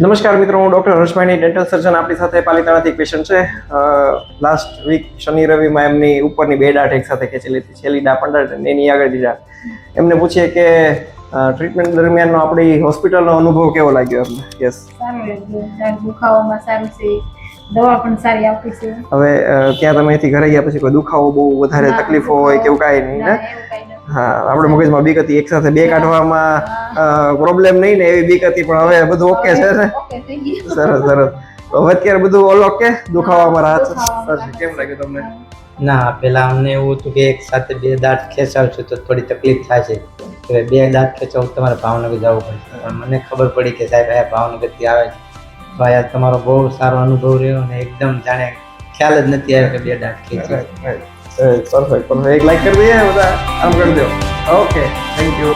નમસ્કાર મિત્રો, હું ડોક્ટર હર્ષભાઈની ડેન્ટલ સર્જન. આપણી સાથે પાલિતાણાથી એક પેશન્ટ છે. લાસ્ટ વીક શનિ રવિમાં એમની ઉપરની બે દાઢ એક સાથે ખેંચેલી હતી, છેલ્લી દાઢ પણ દાઢ એની આગળની દાઢ. એમને પૂછીએ કે ટ્રીટમેન્ટ દરમિયાનનો આપણી હોસ્પિટલનો અનુભવ કેવો લાગ્યો એમને? યસ, સારું લાગ્યું. દાઢ દુખાવામાં સારું છે, દવા પણ સારી આપી છે. હવે ત્યાં તમે અહીંથી ઘરે ગયા પછી કોઈ દુખાવો બહુ વધારે તકલીફો હોય કે એવું કાંઈ નહીં ને? હા, આપણે મગજમાં બીક હતી, એક સાથે બે કાઢવામાં પ્રોબ્લેમ નહીં ને એવી બીક હતી, પણ હવે બધું ઓકે છે ને? સરસ સરસ. હવે અત્યારે બધું ઓલ ઓકે, દુખાવામાં રાહત છે. કેમ લાગ્યું તમને? ના, પેલા અમને એવું હતું કે એક સાથે બે દાંત ખેંચાવશું તો થોડી તકલીફ થાય છે, કે બે દાંત ખેંચાવ તમારે ભાવનગર જવું પડશે. પણ મને ખબર પડી કે સાહેબ અહીંયા ભાવનગરથી આવે છે, તો અહીંયા તમારો બહુ સારો અનુભવ રહ્યો અને એકદમ જાણે ખ્યાલ જ નથી આવ્યો કે બે દાંત ખેંચી. Perfect perfect. એક લાઈક કરી દઈએ બધા, આમ કરી દો. Okay, thank you.